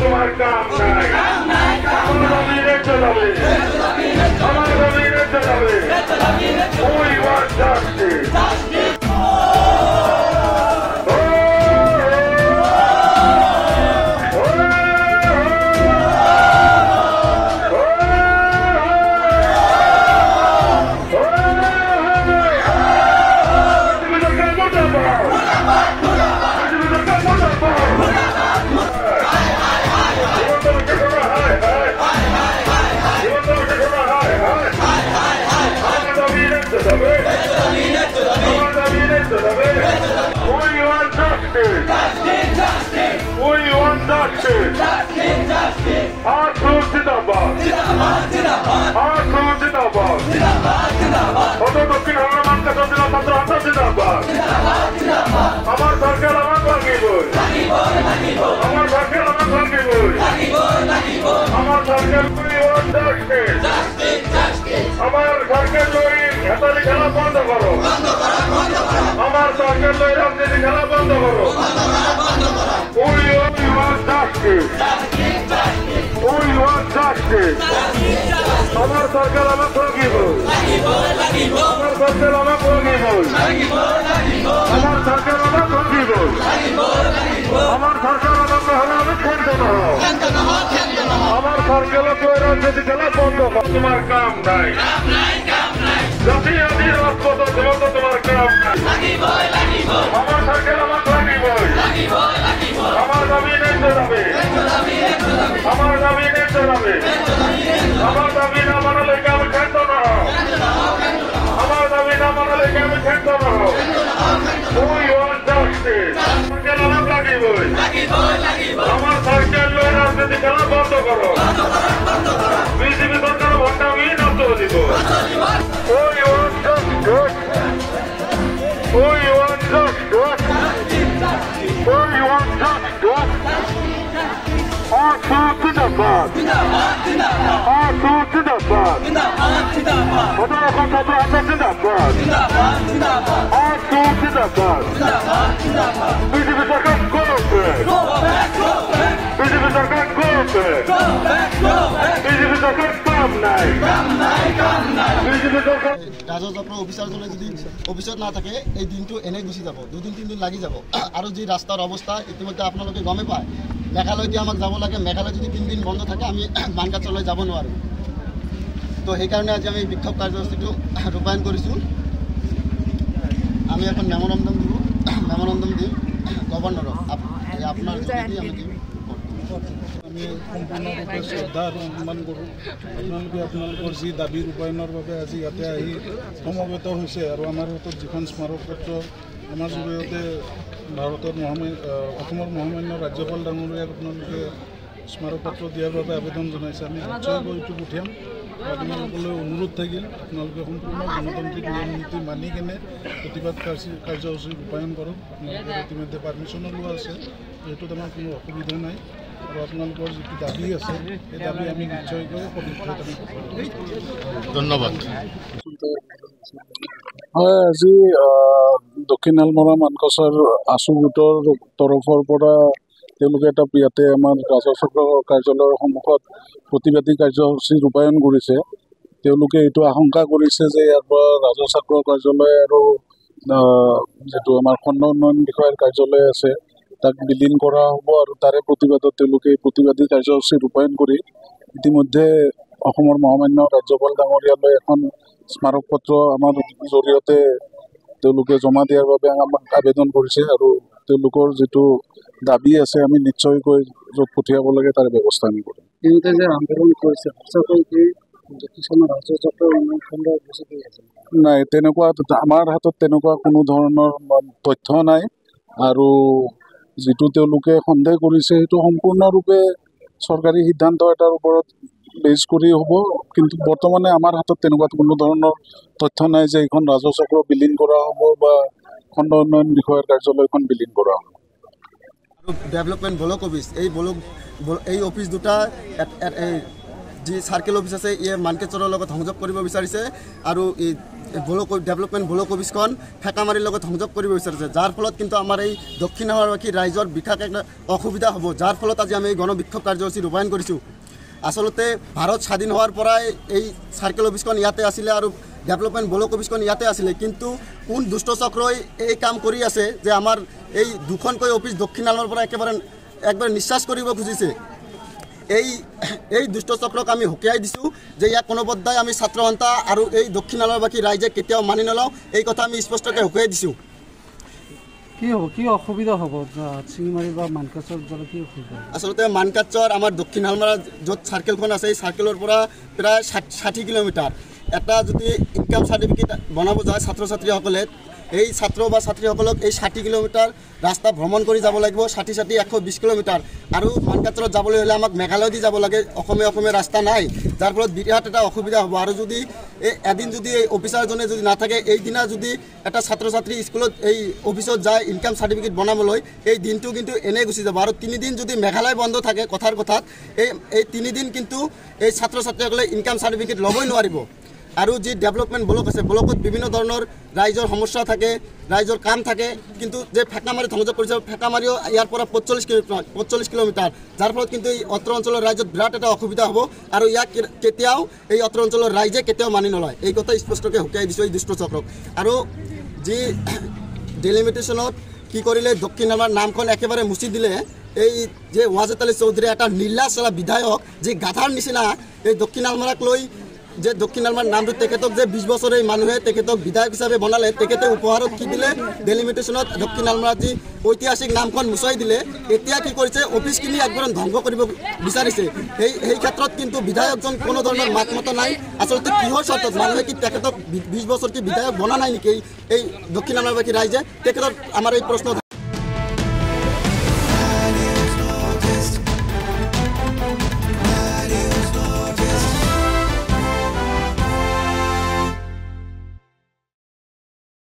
তোমার কাম নাই আমার জমিনে চলাবে আমার জমিনে চলাবে ওই ওয়ান জাস্টিস আমার সরকার আমার ভাঙিব আমার সরকার আমার ভাঙিব আমার সরকার আমার সরকার লই হেতালি খেলা বন্ধ করো আমার সরকার লই রাজনীতি খেলা বন্ধ করো We want justice. We want justice. আমার সরকার আমার ভাঙিব আমার সরকার আমার ভাঙিব আমার সরকার আমার ভাঙিব আমার সরকার আমার আমি খেলতে না আমার সরকার রাজনীতি খেলা বন্ধ কর তোমার কাম নাই জাতি আদি রাজপথ দেবত তোমার কাম নাই আমার সরকার আমার ভাঙিব আমার জমিনে চলাবে আমার জমিনে চলাবে আমার দাবি না মানলে আমি খেলতে না আমার দাবি না মানলে আমি খেলতে না We want justice. সরকার আমার লাগিব আমার সরকার লই রাজনীতি খেলা বন্ধ করো বিজেপি সরকার ভোটটা আমি নষ্ট দিব We want justice. We want justice. We want justice. Zindabad. Zindabad. Modern Contemporary Zindabad. Zindabad. BJP Sarkar go back. BJP Sarkar go back. BJP Sarkar কাম নাই BJP Sarkar রাজচক্র অফিসারজনে যদি অফিসত না থাকে এই দিনটো এনে গুচি যাব 2-3 দিন লাগি যাব আৰু যে ৰাস্তাৰ অৱস্থা ইতিমধ্যে আপোনালোকে গমে পায় মেঘালয় দিয়ে আমাক যাব লাগে মেঘালয় যদি 3 দিন বন্ধ থাকে আমি মানকাচৰলৈ যাব নোৱাৰো তো সেইকাৰণে আজি আমি বিক্ষোভ কাৰ্যসূচীটো ৰূপায়ণ কৰিছোঁ আমি এখন মেমোৰেণ্ডাম দিম গভৰ্ণৰক আপোনাৰ যোগেদি আমি দিম আমি সম্পূৰ্ণৰূপে শ্ৰদ্ধা আৰু সন্মান কৰোঁ আপোনালোকৰ যি দাবী ৰূপায়ণৰ বাবে আজি ইয়াতে আহি সমবেত হৈছে আৰু আমাৰ হাতত যিখন স্মাৰক পত্ৰ আমাৰ জৰিয়তে ভাৰতৰ অসমৰ মহামান্য ৰাজ্যপাল ডাঙৰীয়াক আপোনালোকে স্মাৰক পত্ৰ দিয়াৰ বাবে আবেদন জনাইছে আমি নিশ্চয়কৈ এইটো পঠিয়াম আপোনালোকলৈ অনুৰোধ থাকিল আপোনালোকে সম্পূৰ্ণ গণতান্ত্ৰিক নিয়ম নীতি মানি কেনে প্ৰতিবাদ কাৰ্যসূচী ৰূপায়ণ কৰক আপোনালোকৰ ইতিমধ্যে পাৰ্মিশ্যনো লোৱা আছে সেইটোত আমাৰ কোনো অসুবিধা নাই আৰু আপোনালোকৰ যিটো দাবী আছে সেই দাবী আমি নিশ্চয়কৈ সঠিকভাৱে আমি ধন্যবাদ হয় আজি দক্ষিণ আলমৰা মানকাছাৰ আছু গোটৰ তৰফৰ পৰা তেওঁলোকে এটা ইয়াতে আমাৰ ৰাজচক্ৰ কাৰ্যালয়ৰ সন্মুখত প্ৰতিবাদী কাৰ্যসূচী ৰূপায়ণ কৰিছে তেওঁলোকে এইটো আশংকা কৰিছে যে ইয়াৰ পৰা ৰাজচক্ৰ কাৰ্যালয় আৰু যিটো আমাৰ খণ্ড উন্নয়ন বিষয়াৰ কাৰ্যালয় আছে তাক বিলীন কৰা হ'ব আৰু তাৰে প্ৰতিবাদত তেওঁলোকে প্ৰতিবাদী কাৰ্যসূচী ৰূপায়ণ কৰি ইতিমধ্যে অসমৰ মহামান্য ৰাজ্যপাল ডাঙৰীয়ালৈ এখন স্মাৰক পত্ৰ আমাৰ জৰিয়তে তেওঁলোকে জমা দিয়াৰ বাবে আমাক আবেদন কৰিছে আৰু তেওঁলোকৰ যিটো দাবী আছে আমি নিশ্চয়কৈ য'ত পঠিয়াব লাগে তাৰ ব্যৱস্থা আমি কৰিম তেওঁলোকে যে আন্দোলন কৰিছে সঁচাকৈ কি কিছুমান ৰাজচক্ৰ উন্নয়ন খণ্ডৰ আছে নাই তেনেকুৱা আমাৰ হাতত তেনেকুৱা কোনো ধৰণৰ তথ্য নাই আৰু যিটো তেওঁলোকে সন্দেহ কৰিছে সেইটো সম্পূৰ্ণৰূপে চৰকাৰী সিদ্ধান্ত এটাৰ ওপৰত বেছ কৰি হ'ব। কিন্তু বৰ্তমানে আমাৰ হাতত তেনেকুৱা কোনো ধৰণৰ তথ্য নাই যে এইখন ৰাজহ চক্ৰ বিলীন কৰা হ'ব বা খণ্ড উন্নয়ন বিষয়াৰ কাৰ্যালয়খন বিলীন কৰা হ'ব। আৰু ডেভেলপমেণ্ট ব্লক অফিচ এই অফিচ দুটা যি চাৰ্কেল অফিচ আছে ইয়ে মানকেশ্বৰৰ লগত সংযোগ কৰিব বিচাৰিছে আৰু এই ডেভেলপমেণ্ট ব্লক অফিচখন ফেকামাৰীৰ লগত সংযোগ কৰিব বিচাৰিছে, যাৰ ফলত কিন্তু আমাৰ এই দক্ষিণ আৱাসী ৰাইজৰ বিশেষ একটা অসুবিধা হ'ব, যাৰ ফলত আজি আমি এই গণবিক্ষোভ কাৰ্যসূচী ৰূপায়ণ কৰিছোঁ। আচলতে ভাৰত স্বাধীন হোৱাৰ পৰাই এই চাৰ্কেল অফিচখন ইয়াতে আছিলে আৰু ডেভেলপমেণ্ট ব্লক অফিচখন ইয়াতে আছিলে, কিন্তু কোন দুষ্ট চক্ৰই এই কাম কৰি আছে যে আমাৰ এই দুখনকৈ অফিচ দক্ষিণ আলমৰ পৰা একবাৰে নিশ্বাস কৰিব খুজিছে। এই দুষ্ট চক্ৰক আমি সকীয়াই দিছোঁ যে ইয়াক কোনোপধ্যায় আমি ছাত্ৰ সন্থা আৰু এই দক্ষিণ আলৰবাসী ৰাইজে কেতিয়াও মানি নলওঁ, এই কথা আমি স্পষ্টকৈ সকীয়াই দিছোঁ। কি অসুবিধা হ'ব চিঙিমাৰী বা মানকাচৰ কি অসুবিধা? আচলতে মানকাচৰ আমাৰ দক্ষিণ হালমাৰা য'ত চাৰ্কেলখন আছে এই চাৰ্কেলৰ পৰা প্ৰায় 60 কিলোমিটাৰ। এটা যদি ইনকাম চাৰ্টিফিকেট বনাব যায় ছাত্ৰ ছাত্ৰীসকলে, এই ছাত্ৰ বা ছাত্ৰীসকলক এই 60 কিলোমিটাৰ ৰাস্তা ভ্ৰমণ কৰি যাব লাগিব, 60 120 কিলোমিটাৰ। আৰু মানকাচৰত যাবলৈ হ'লে আমাক মেঘালয় দি যাব লাগে, অসমীয়া ৰাস্তা নাই, যাৰ ফলত বিৰাট এটা অসুবিধা হ'ব। আৰু যদি এদিন যদি এই অফিচাৰজনে যদি নাথাকে, এইদিনা যদি এটা ছাত্ৰ ছাত্ৰী স্কুলত এই অফিচত যায় ইনকাম চাৰ্টিফিকেট বনাবলৈ, এই দিনটো কিন্তু এনেই গুচি যাব। আৰু 3 দিন যদি মেঘালয় বন্ধ থাকে কথাত এই 3 দিন কিন্তু এই ছাত্ৰ ছাত্ৰীসকলে ইনকাম চাৰ্টিফিকেট ল'বই নোৱাৰিব। আৰু যি ডেভেলপমেণ্ট ব্লক আছে, ব্লকত বিভিন্ন ধৰণৰ ৰাইজৰ সমস্যা থাকে, ৰাইজৰ কাম থাকে, কিন্তু যে ফেকামাৰী সংযোগ কৰিছে, ফেকামাৰীও ইয়াৰ পৰা 45 কিলোমিটাৰ, যাৰ ফলত কিন্তু এই অত্ৰ অঞ্চলৰ ৰাইজত বিৰাট এটা অসুবিধা হ'ব। আৰু ইয়াক কেতিয়াও এই অত্ৰ অঞ্চলৰ ৰাইজে কেতিয়াও মানি নলয়, এই কথা স্পষ্টকৈ সকীয়াই দিছোঁ এই দুষ্ট চক্ৰক। আৰু যি ডেলিমিটেশ্যনত কি কৰিলে, দক্ষিণ আলমাৰ নামখন একেবাৰে মুচি দিলে। এই যে ৱাজেদ আলী চৌধুৰী এটা নীলা চলা বিধায়ক, যি গাধাৰ নিচিনা এই দক্ষিণ আলমাৰাক লৈ যে দক্ষিণ আলমাৰ নামটো তেখেতক যে 20 বছৰে মানুহে তেখেতক বিধায়ক হিচাপে বনালে, তেখেতে উপহাৰত কি দিলে, ডেলিমিটেশ্যনত দক্ষিণ আলমাৰাত যি ঐতিহাসিক নামখন মুচাই দিলে। এতিয়া কি কৰিছে, অফিচখিনি একবাৰে ধ্বংস কৰিব বিচাৰিছে। সেই ক্ষেত্ৰত কিন্তু বিধায়কজন কোনো ধৰণৰ মাত মতা নাই। আচলতে কিহৰ স্বাৰ্থত মানুহে কি তেখেতক 20 বছৰ কি বিধায়ক বনা নাই নেকি এই দক্ষিণ আলমাৰবাসী ৰাইজে? তেখেতৰ আমাৰ এই প্ৰশ্ন